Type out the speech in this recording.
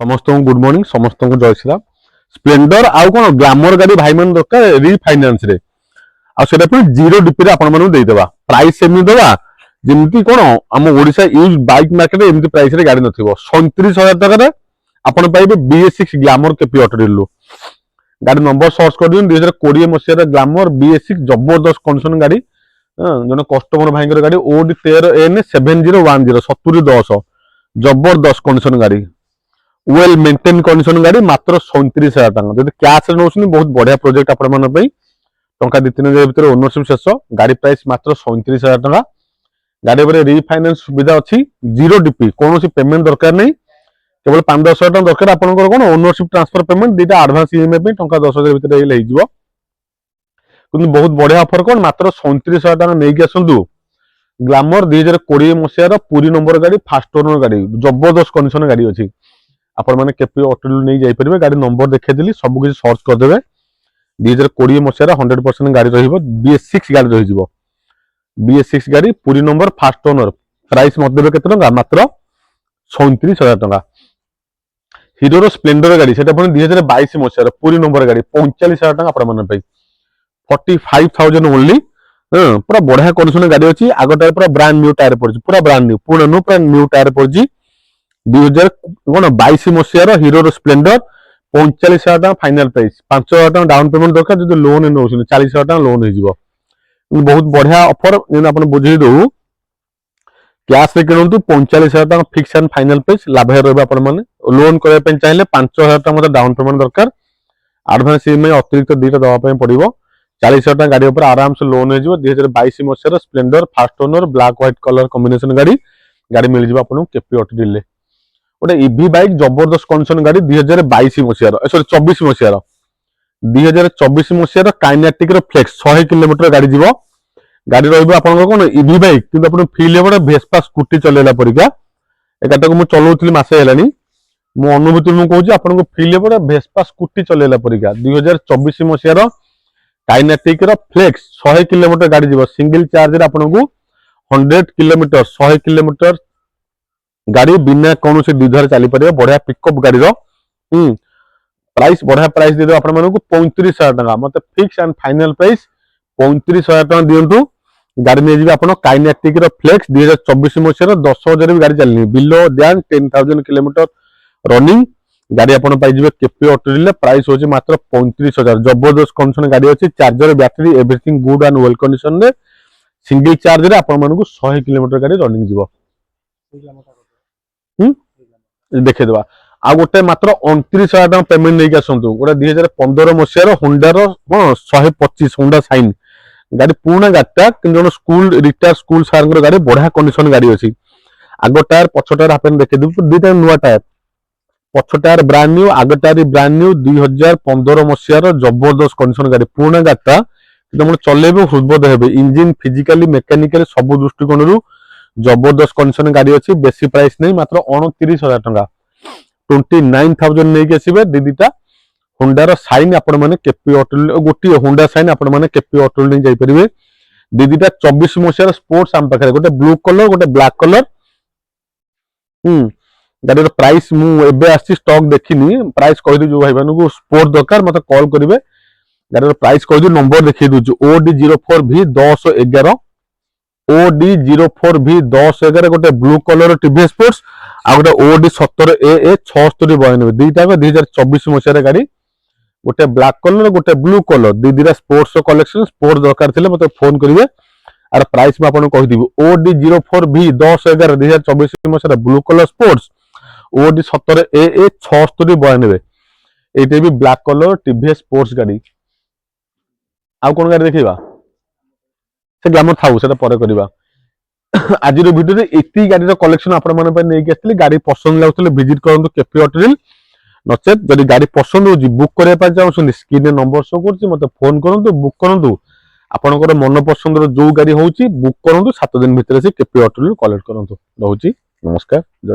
समस्त good morning समस्त जय श्रीराम स्प्लेंडर आउ कौन ग्लामर गाड़ी भाई मान दरकार रिफाइनान्स रे आउटा पुणी जीरो डीपी आपण मानू देदेबा प्राइस एमती देवा जमी कौन आम ओडिशा यूज बाइक मार्केट एमती प्राइस रे गाड़ी नथिबो 37,000 टका आपण पाइबे BS6 ग्लामर केपी ऑटोरिल गाड़ी नंबर सर्च कर दियो 2020 मसीहा ग्लामर BS6 जबरदस्त कंडीशन गाड़ी जन कस्टमर भाई गाड़ी OD 13N 7010 7010 जबरदस्त कंडीशन गाड़ी वेल मेंटेन कंडीशन गाड़ी मात्र 37,000 टका जब कैश नौ बहुत बढ़िया प्रोजेक्ट आपण टंका 2-3 भर ओनरशिप शेष गाड़ी प्राइस मात्र 37,000 टका गाड़ी पर रिफाइनान्स सुविधा अच्छी जीरो डीपी कौन पेमेंट दरकार नहीं केवल 5-10 हजार दरकार आपंकर कौन ओनरशिप ट्रांसफर पेमेंट दुटा आडभांस EMI टंका 10,000 भितर हो बहुत बढ़िया ऑफर कौन मात्र 37,000 टका नहीं आसतु ग्लामर 2020 मसीहार पूरी नंबर गाड़ी फास्ट ओनर गाड़ी जबरदस्त कंडीशन गाड़ी अच्छी आपण मैंने केपी ऑटो नहीं जाइपर गाड़ी नंबर देखी सब किसी सर्च करदे 2020 मसीहार 100% गाड़ी BS6 गाड़ी रही BS6 गाड़ी पूरी नंबर फास्ट ओनर प्राइस मतलब केते टका मात्र 37,000 टका हिरो स्प्लेंडर गाड़ी से 2022 मसीहार पूरी नंबर गाड़ी 45,000 टका आपण माने 45,000 ओनली पूरा बढ़िया कंडीशन गाड़ी अच्छी आग टायर पूरा ब्रांड न्यू टायर पड़ी पूरा ब्रांड न्यू पूर्ण न्यू पूरा न्यू टायर पड़ी 2022 मसीहार हिरो स्प्लेंडर 45,000 टका फाइनाल प्राइस 5,000 टका डाउन पेमेंट दरकार जो लोन नौ 40,000 टका लोन हो बहुत बढ़िया ऑफर आप बुझे दो कैश रे किणु 45,000 टका फिक्स एंड फाइनाल प्राइस लाभ रहा लोन करने चाहिए 5,000 टका मतलब डाउन पेमेंट दरकार आडभांस EMI अतिरिक्त दुटा दवाई पड़ो 40,000 टका गाड़ी ऊपर आराम से लोन हो 2022 मसीहार Splendor first owner black white colour combination गाड़ी गाड़ी मिल जाए आपको केपी ऑटो डील गोटे इवी बाइक जबरदस्त कंडीशन गाड़ी 2022 मसीहार सॉरी 24 मसीहार 2024 मसीहार काइनेटिक फ्लेक्स 100 किलोमीटर गाड़ी जीव गाड़ी रहा इवी बाइक कि फिल हे भेस्पा स्कूटी चलेला परिका एटा को चलाऊली मसे है मो अनुभूति मुझे कहूँ आपको फिल हे भेस्पा स्कूटी चलेला परिका 2024 मसीहार काइनेटिक फ्लेक्स 100 किलोमीटर गाड़ी जीव सिंगल चार्ज आपको 100 किलोमीटर 100 किलोमीटर गाड़ी बिना कौन से द्विधार चली पारे बढ़िया पिकअप गाड़ी प्राइस बढ़िया प्राइस दे दो 35,000 टका मतलब फिक्स एंड फाइनल प्राइस 35,000 टका दिंतु गाड़ी नहीं जी आप काइनेटिक फ्लेक्स 2024 मसीहार 10,000 भी गाड़ी चलनी बिलो दैन 10,000 किलोमीटर रनिंग गाड़ी आपन पाइबे केपी ऑटो प्राइस होची मात्र 35,000 जबरदस्त कंडीशन गाड़ी अच्छी charger battery everything good and well condition रे सिंगल चार्ज रे आपन मानकु 100 किलोमीटर गाड़ी रनिंग जीवो देखेदवा आ गोटे मात्र 29,000 टका पेमेंट नहीं आसतु गोटे 2015 मसीहार होंडार 125 होंडा साइन गाड़ी पुराना गाड़ीटा कि स्कूल रिटायर स्कूल सार गाड़ी बढ़िया कंडीशन गाड़ी अच्छी आग टायर पछ टायर हापेन देखिए दुटा नुआ टायर पछ टायर ब्रांड न्यू आग टायर ब्रांड न्यू 2015 मसीहार जबरदस्त कंडीशन गाड़ी पुराना गाड़ीटा कि चलेबे हृदबोध हे इंजिन फिजिकाली मेकानिकली सब दृष्टिकोण जबरदस्त कंडीशन गाड़ी अच्छी बेसी प्राइस नहीं मात्र 29,000 टका 29,000 नहीं आसवे दीटा होंडार साइन आपण मैंने केपी ऑटो गोटे होंडा साइन आपण मैंने केपी ऑटो नहीं जाइपर दीटा 24 मसीहार स्पोर्ट्स आम पाखे गोटे ब्लू कलर गोटे ब्लैक कलर गाड़ी प्राइस मुझे आसी स्टॉक देखनी प्राइस कहीदे जो भाई मान स्पोर्ट दरकार मत कॉल करेंगे गाड़ी प्राइस कहीदे नंबर देखिए दूसरी OD04V 1011 OD04V 1011 गोटे ब्लू कलर टीवी स्पोर्ट्स आ गोटे OD17AA 7692 दुईटा 2024 मसीहार गाड़ी गोटे ब्लैक कलर गोटे ब्लू कलर दीटा स्पोर्ट्स कलेक्शन स्पोर्ट्स दरकार थे मतलब फोन करेंगे आर प्राइस में आपको कहीदेवी OD04V 1011 2024 मसीहार ब्लू कलर स्पोर्ट्स OD17AA 7692 ये भी ब्लैक कलर टीवी स्पोर्ट्स गाड़ी आउ कौन गाड़ी देखा से ग्लामर थाउ से पर करवा आज भिडियो एति गाड़ी कलेक्शन आपने गाड़ी पसंद लगुले विजिट करूँ केपी ऑटो नचेत जब गाड़ी पसंद हो बुक करने चाहते स्क्रीन नंबर शो कर मत फोन करूँ बुक करूँ आपंकर मन पसंद जो गाड़ी हूँ बुक करूँ 7 दिन भितर से केपी ऑटो कलेक्ट करूँ रोची नमस्कार।